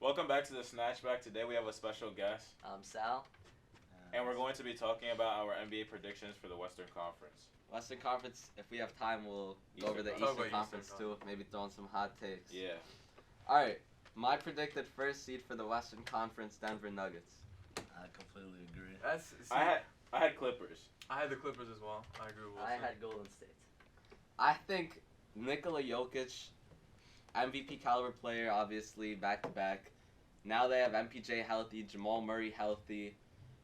Welcome back to the Snatchback. Today we have a special guest, I'm Sal. and we're going to be talking about our NBA predictions for the Western Conference. Western Conference, if we have time, we'll go over the Eastern Eastern Conference. Conference too. Maybe throw in some hot takes. Yeah. All right, my predicted first seed for the Western Conference, Denver Nuggets. I completely agree. I had Clippers. I had the Clippers as well. I agree with Wilson. I had Golden State. I think Nikola Jokic, MVP caliber player, obviously back to back. Now they have MPJ healthy, Jamal Murray healthy.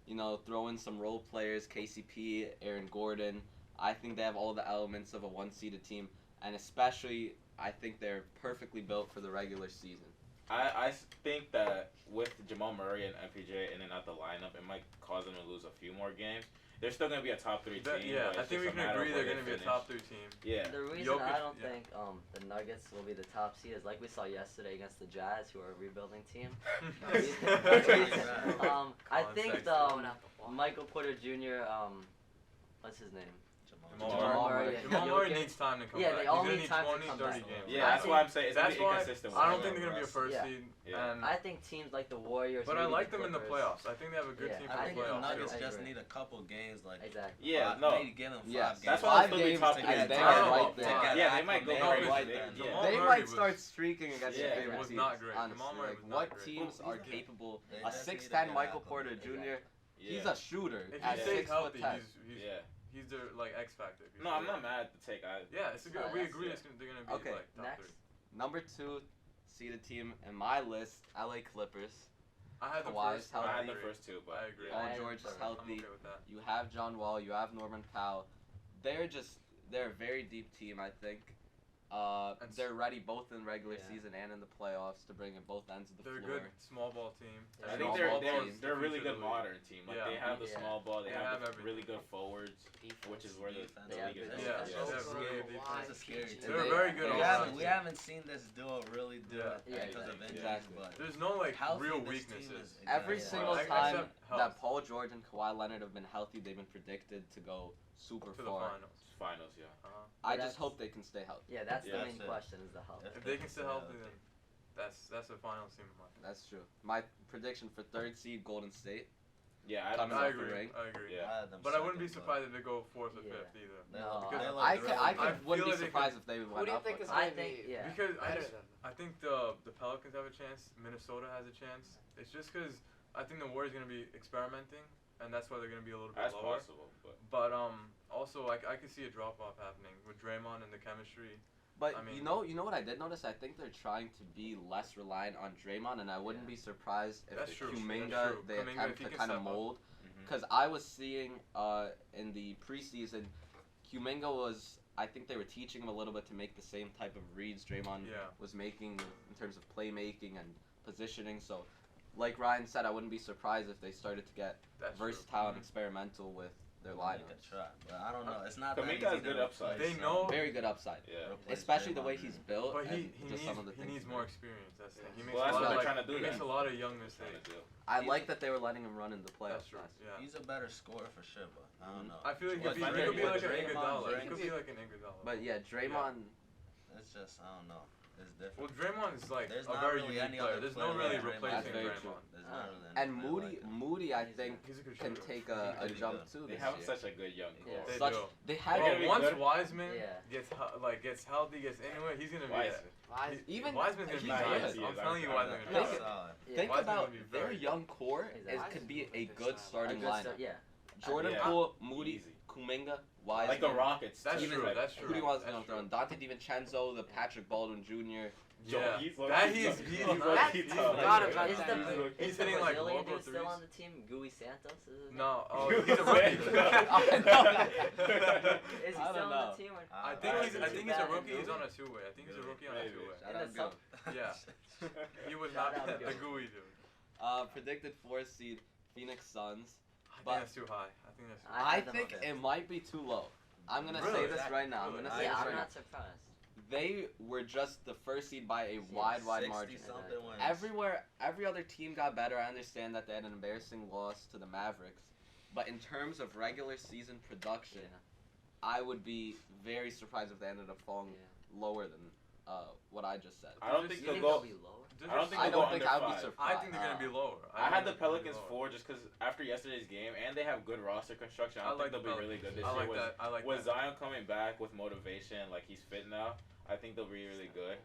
You know, throw in some role players, KCP, Aaron Gordon. I think they have all the elements of a one-seeded team, and especially I think they're perfectly built for the regular season. I think that with Jamal Murray and MPJ in and out the lineup, it might cause them to lose a few more games. They're still going to be a top 3 team. Yeah, but I it's think we just a can matter of agree where they're going to be finish. a top 3 team. Yeah. The reason Jokic, I don't yeah. think the Nuggets will be the top seed is like we saw yesterday against the Jazz, who are a rebuilding team. I think Michael Porter Jr. What's his name? Jamal Murray. Jamal Murray Jokic. needs time to come Yeah, back. they all He's need going time to to need 20, come 30 back. games. Yeah, I that's think- why I'm saying it's going That's to be why inconsistent. I don't with think they're going to be a first Yeah. seed. Yeah. And, I think teams like the Warriors. but I maybe like the them in the Clippers. playoffs. I think they have a good Yeah, team I for think the the playoffs. Nuggets I just agree. need a couple games, like Exactly. Yeah, no. maybe give them 5 Yes, games. That's why I'll five still be games, top and three. they I are don't know right about there. five. Yeah, they might go No, crazy. because Yeah. Jamal They Murray might was- start streaking against Yeah. their It favorite was teams. not great. Honestly, Jamal Murray like was not what great. teams are He's- capable? They A just need to 6'10" get Michael acclimated. Porter Jr. He's Yeah. a shooter. If he At stays 6 healthy, foot 10. Yeah. he's their like X factor. No, I'm not mad at the take. Yeah, it's a good. No, We that's- agree yeah. they're going to be Okay, like top next. 3. Number 2 seeded team in my list, LA Clippers. I had the Kawhi's first. healthy. I had I the agree. first 2, but I agree. yeah. Paul I George is am I'm healthy. okay with that. You have John Wall. You have Norman Powell. They're a very deep team, I think. And They're ready both in regular Yeah. season and in the playoffs to bring in both ends of the They're a floor. good small ball team. Yeah. I Small think ball they're team. they're a really Future good of the league. modern team. Like Yeah. they have the Yeah. small ball. They They have have the everything. really good forwards, which is where the Defense. They have league is good going. Yeah, defense. they have really good defense. That's a scary team. They're They- very good they We Yeah. haven't, have- we haven't seen this duo really do Yeah. it Yeah, because of exactly. injuries, Exactly. but There's no like healthy, real this team weaknesses. is- Every Yeah. single Except time health. that Paul George and Kawhi Leonard have been healthy, they've been predicted to go super To the far. finals. Finals, yeah. I That's- just hope they can stay healthy. Yeah, that's Yeah, the that's main it. question is the health. If they can stay healthy, then that's a finals team in my opinion. That's true. My prediction for 3rd seed, Golden State. Yeah, I don't Coming know. I off the agree. ring. I agree. Yeah. had them But I wouldn't be second, surprised if they go 4th or Yeah. 5th either. No. Because Because I really- could, I wouldn't feel be like they surprised if they went Who do you up. think with is them. I going to think- be yeah. Because better than them? I think the Pelicans have a chance. Minnesota has a chance. It's just because I think the Warriors going to be experimenting, and that's why they're going to be a little bit That's lower. possible, but But also I could see a drop off happening with Draymond and the chemistry. But I mean- you know what I did notice? I think they're trying to be less reliant on Draymond, and I wouldn't Yeah. be surprised if That's true. That's Kuminga true. they Kuminga, if attempt he to can kind of step up. mold. mhm. Because I was seeing in the preseason, Kuminga was. I think they were teaching him a little bit to make the same type of reads Draymond Yeah. was making in terms of playmaking and positioning. So, like Ryan said, I wouldn't be surprised if they started to get That's versatile and true. experimental with their Make a lineups. try, but I don't know. It's not that Kuminga easy has to good replace upside. They him. know- Very good upside, yeah. Replace especially the Draymond way Green. he's built. But and just some of the he things needs he more does. experience. That's the thing. He Well, makes that's a lot what of, they're like, trying to do He makes then. a lot of young Trying to mistakes. do. I like that they were letting him run in the playoffs. That's true. last year. Yeah. He's a better scorer for sure, but I don't know. I feel like What if he could Draymond- be like an Draymond Iguodala. He brings- could be like an Iguodala. But yeah, Draymond. It's just I don't know. It's different. Well, Draymond is like There's a not very really unique any player. other There's player no really like Draymond. replacing That's very Draymond. true. There's not really And any player Moody, like him. Moody, I think He's a good can shooter. take He's a pretty jump good. too They this have year. such a good young Yeah. core. They Such do. they had gonna Well, be once good. Wiseman Yeah. gets healthy, gets anywhere, he's gonna be. Wiseman. Even Wiseman's gonna be he's nice. good. I'm telling you, Wiseman's Think- gonna be Solid. nice. Yeah. think Wiseman's about gonna be their very young core. Exactly. It could be a Wiseman good is A starting good lineup. start, yeah. Jordan Yeah. Poole, Moody, Easy. Kuminga, Like Wiseman. the Rockets. That's too. Even true. Like, That's true. Who do you want to That's throw in? true. Dante DiVincenzo, the Patrick Baldwin Jr. Yeah. He's That low-key he's tough. he's He's nice. low-key He's tough. Forgot nice. about Is that. the, He's is the hitting, like, Brazilian logo dude still threes. on the team? Gui Santos? Is his name? No, oh, he's a rookie. Is he I still don't on know. the team? Or? I don't think know. he's a rookie. He's on a two-way. I think he's a rookie on a Maybe. two-way. Shout And out then Gil. Yeah. He would Shout not out be the Gil. gooey dude. Predicted 4th seed, Phoenix Suns. I think But- that's too high. I think that's too I I had them think fifth. it might be too low. I'm gonna Really? say this right now. I'm Really? gonna say Yeah, this I'm right now. not surprised. They were just the first seed by a Yeah, wide 60 margin. something wins. Every other team got better. I understand that they had an embarrassing loss to the Mavericks, but in terms of regular season production, Yeah. I would be very surprised if they ended up falling Yeah. lower than what I just said. I don't think You they'll think go. they'll be lower? I don't think I they'll go don't think under I'd be 5. surprised. I think they're gonna be lower. I had the think they're gonna be Pelicans lower. 4 just because after yesterday's game, and they have good roster construction. I I think like they'll the be really good this I year. like with that. I like with that. Zion coming back with motivation, like he's fit now, I think they'll be really good.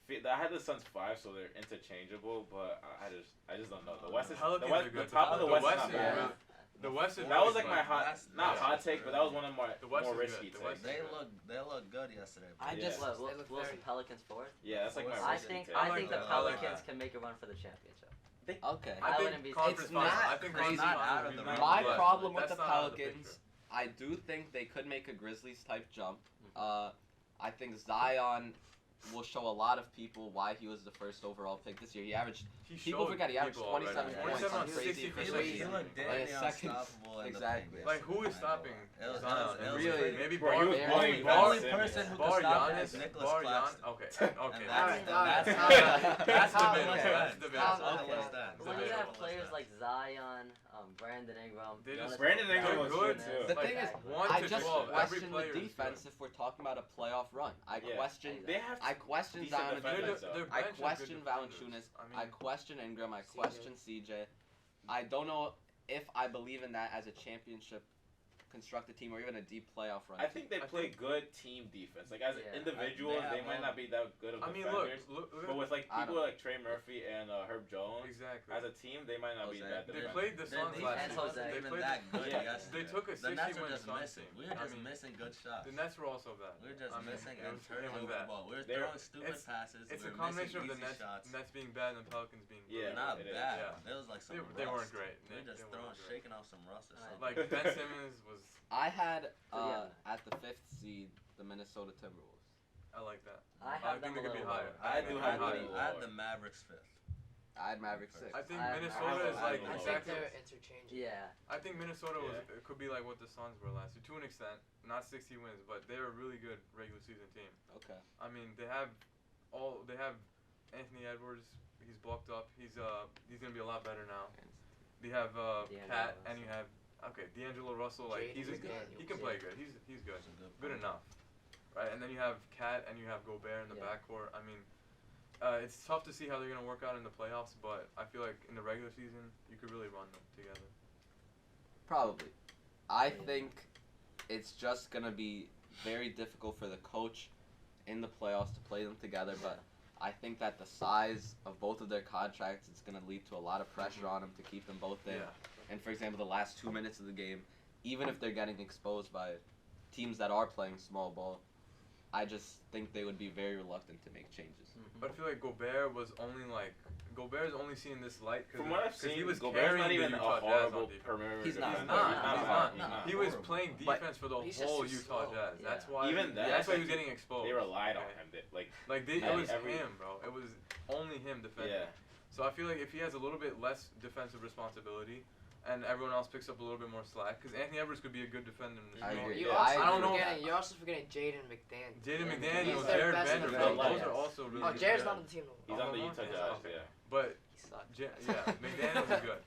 I had the Suns 5, so they're interchangeable, but I just don't know. The West is Pelicans are the good. top of the West is West not is bad. really- The West is That really was like good. my hot, That's- not that's hot take, but that was one of my The West more is risky good. The West takes. They look good yesterday. I Yeah. just What, They look Wilson very- Pelicans 4th? Yeah, that's like my I risky think take. I think the I like Pelicans that. can make a run for the championship. okay. I I wouldn't think be- conference It's finals. not I think crazy. conference Not out finals of the would be My good, problem but with the that's not out of the Pelicans, picture. I do think they could make a Grizzlies type jump. I think Zion will show a lot of people why he was the first overall pick this year. He averaged. People showed forget he averaged people 27 already. points 27 on on crazy 60%. efficiency. He looked Like, damn a near second- unstoppable in the exactly. paint. Like, who is I ain't stopping gonna lie. It was Zion? it was Really? pretty- Maybe Bro, he Bar. was Barry- bullying The Ben only Simmons. person who Bar could stop him Giannis. is Nicholas Bar Claxton. Giannis. Okay. Okay. And Alright, that's alright. That's how debatable. it That's was. debatable. That's all it Okay. was then. When you Debatable. have players like Zion, Brandon Ingram, They just- Jonas Brandon Ingram was Valanciunas, good, too. The like thing is, that. 1 I to just 12, every question the player is good. defense if we're talking about a playoff run. I Yeah. question. They have I question decent Zion. defenders, Their though. bench I is good question defenders. Valanciunas. I I mean, question Ingram. I CJ. question CJ. I don't know if I believe in that as a championship constructed team or even a deep playoff run. I think they I play think- good team defense. Like as Yeah. individuals, They they have might not be that good of I mean, defenders. look But with like I people don't- like Trey Murphy and Herb Jones, exactly. as a team, they might not be Jose. that They defenders. played the Their Suns defense last And year. Jose. wasn't They even played that the, good Yeah. yesterday. They took a The 60 Nets were win just Suns missing. team. We were I just mean, missing good shots. the Nets were also bad. We were just I mean, missing it and was turning over the bad. ball. We were They're- throwing stupid it's- passes. It's we a were combination of missing the easy shots. Nets being bad and the Pelicans being Yeah. good. Not it is. bad. Yeah. It was like some They weren't rust. great. We were just They weren't throwing, great. shaking off some rust or something. Like Ben Simmons was. I had yeah. at the 5th seed the Minnesota Timberwolves. I like that. I I have think them they a could be little higher. lower. I do have higher. them I had lower. the Mavericks 5th. I had Mavericks 6. I think I- Minnesota I is like have I them think exactly. they're interchangeable. Yeah. I think Minnesota was Yeah. it could be like what the Suns were last year to an extent. Not 60 wins, but they're a really good regular season team. Okay. I mean, they have Anthony Edwards. He's blocked up. He's gonna be a lot better now. You have D'Angelo Cat and Russell. you have D'Angelo Russell. Like Jaden he McDaniels. can play good. He's good. That's a Good point. enough, right? And then you have Cat and you have Gobert in the Yeah. backcourt. I mean, it's tough to see how they're gonna work out in the playoffs, but I feel like in the regular season you could really run them together. Probably. I think it's just going to be very difficult for the coach in the playoffs to play them together, but I think that the size of both of their contracts is going to lead to a lot of pressure on them to keep them both in. Yeah. And for example, the last 2 minutes of the game, even if they're getting exposed by teams that are playing small ball, I just think they would be very reluctant to make changes. But I feel like Gobert's only seen this light because From what I've seen, he was Gobert's carrying not the even a Utah Jazz on horrible defense. perimeter He's not. defender. He's not. He's not. He was Horrible. playing But defense for the he's just whole too Utah slow. Jazz. Yeah. That's why. Even that, That's why I he was think getting exposed. They relied on okay? him. Like It Every- was him, bro. It was only him defending. yeah, So I feel like if he has a little bit less defensive responsibility, and everyone else picks up a little bit more slack, because Anthony Edwards could be a good defender in this I game. agree. You Yeah. also I don't know. You're also forgetting Jaden McDaniels. Jaden Yeah, McDaniels, he's their Jared best Vanderbilt, defender. those are also really Oh, good. Jared's not on the team no more. he's Oh, on the no, Utah okay. Jazz. Okay. Yeah. But He sucked. McDaniels is good.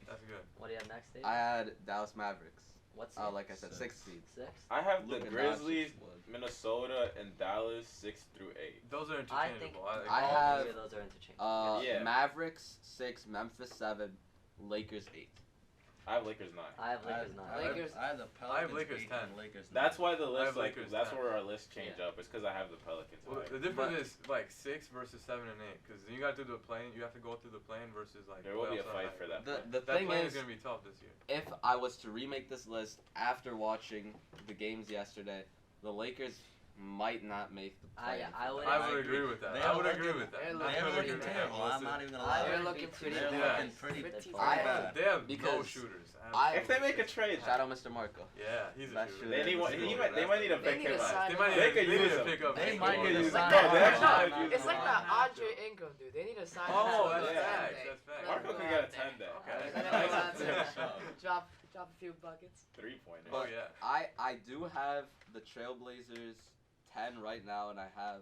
That's good. What do you have next, Dave? I had Dallas Mavericks. What's Like I said, 6th. 6th seed. 6? I have the Luka Grizzlies, Doncic would. Minnesota, and Dallas 6 through 8. Those are I think interchangeable. I all have, three of those are interchangeable. Yeah. Mavericks 6, Memphis 7, Lakers 8. I have Lakers 9. I have Lakers 9. Lakers- I had the Pelicans. I have Lakers 8 10. and Lakers 9. That's why the I list have like Lakers that's 10. where our list change Yeah. up. It's because I have the Pelicans. Well, higher. the difference is like 6 versus 7 and 8, because you got to do the plane. You have to go through the plane versus like. There will be a playoffs are fight like- for that. The, play. the That thing plane is, is gonna be tough this year. if I was to remake this list after watching the games yesterday, the Lakers might not make the play. I would- I would agree with that. They I are would agree looking- with that. they're I looking would They're agree looking with that. terrible. I'm Listen, not even gonna I lie. They're would looking be pretty They're bad. Yeah. looking pretty Pretty bad. bad. They have no Because shooters. I- If they make a trade, Shout out Mr. Marco. Yeah, he's a Best shooter. shooter. they need one. He's a They shooter. might need a They pick need him to up. sign They might They need could to use him. pick up. They him. might They need could to use sign him. him. No, they're trying to Nah, use It's him. like that Andre Ingram dude. They need to sign Oh, him. that's Yeah. facts. That's facts. Marco could get a 10 day. Okay. Let him Nice. go out there. Show. Drop a few buckets. 3-pointer. Oh yeah. I do have the Trailblazers 10 right now, and I have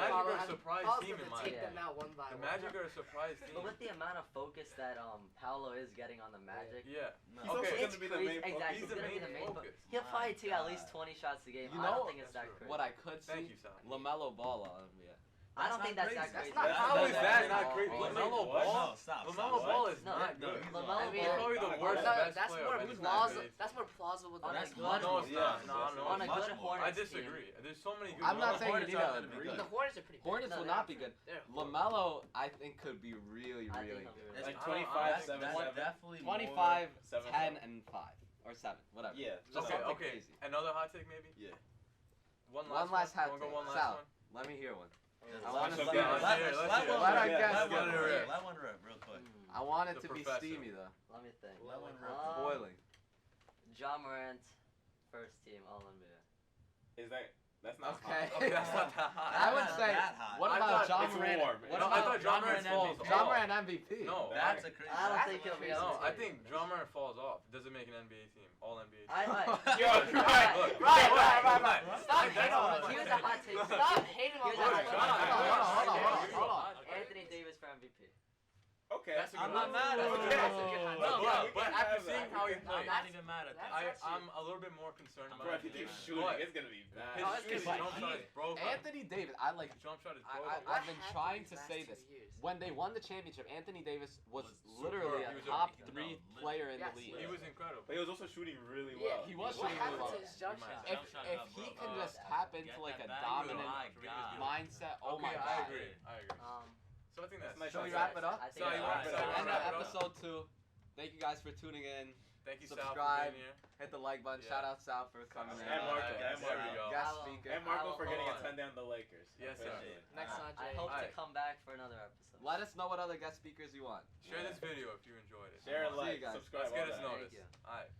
Magic Paolo are a has- surprise Paolo's team gonna in my take opinion. them out one by The one. Magic are a surprise team. But with the amount of focus that Paolo is getting on the Magic, Yeah. No. He's also Okay. gonna it's be the crazy. main focus. Exactly, He's he's the gonna be main the main focus. He'll My probably take at God. least 20 shots a game. You I don't know- think it's That's that true. crazy. What I could Thank see, you, Sal. LaMelo Ball on NBA. I don't That's think not that's that crazy. crazy. That's not How is that That's not not crazy? crazy. LaMelo What? Ball. No, stop. LaMelo stop. Ball is No, not no, good. he's LaMelo I mean, He's probably the Not worst first No, best that's player more of any plausible. NBA That's more plausible than That's like much No, more it's not. No, Yes, no. on a Much good more. Hornets I disagree. team. There's so many good. I'm not the saying you Hornets need aren't to gonna be agree. The Hornets are pretty. Hornets no, will they're not be good. They're LaMelo, I think, could be really, I really think he'll be good. really Like I don't- 25, I- 7, That's 7. definitely 25, 7, 10, and 5. Or 7, whatever. Yeah. Just Okay, something okay. crazy. Another hot take, maybe. Yeah. One One last last hot Wanna go take. one last Sal. one? Let me hear one. Let's I wanna see- let let's one hear it, let's let hear it. one Let our rip. guest Let one go. rip. Let one rip real quick. I want it The to professor. be steamy, though. Let me think. Let one rip. Boiling. John Morant, first team All NBA. Is that's not Okay. hot. Okay, that's not that hot. I would Not say, that hot. what I about thought John it's Morant? warm. What No, I about thought John Morant falls MVP. John off. Morant MVP? No. That's a crazy. I don't That's think he'll be crazy. on No, the I team. think John Morant falls off. Doesn't make an NBA team, All NBA team. Yo, Right, Look, right. look, Stop look, hating on look, him. Here's a hot take. Stop hating on Here's a him. hot take. Hold on. Anthony Davis for MVP. Okay. That's a good I'm not one. mad That's at a that. good That's one. a good hot No, take. yeah, we But can after have seeing that. how he I'm plays, not even mad at that. that's I'm a little bit more concerned Bro, about if he his keeps shooting. shooting, But it's gonna be bad. his Oh, it's shooting gonna be jump bad. shot is broken. Anthony Davis, I like. His jump shot is I- broken. What I've been happened trying these to last say 2 this. years? When they won the championship, Anthony Davis was Was literally superb. a He was a- top no, 3 literally. player in Yes, the he league. He was incredible. But he was also shooting really Yeah, well. He was What shooting happened really to well. his jump He might shot? have. If Jump shot if got he broke. can just Get tap into like that a back. dominant My God. mindset, oh Okay, my I god. agree. I agree. Um, So I think that's Nice Shall we shot. wrap it up? I think So you that's wrap it all up. right. End Wrap of it up. episode 2. Thank you guys for tuning in. Thank you, Sal, for Subscribe. being here. Hit the like button. Yeah. Shout out Sal for coming in. And Marco. There And There we Marco. go. Guest I will- speaker. And Marco I will for getting a follow. 10 down the Lakers. Yes, sir. Appreciate it. Next time, I Jay. hope to Alright. come back for another episode. Let us know what other guest speakers you want. Share this video if you enjoyed it. Share and See you like, guys. subscribe. Let's get all us that. Thank noticed. you. Alright.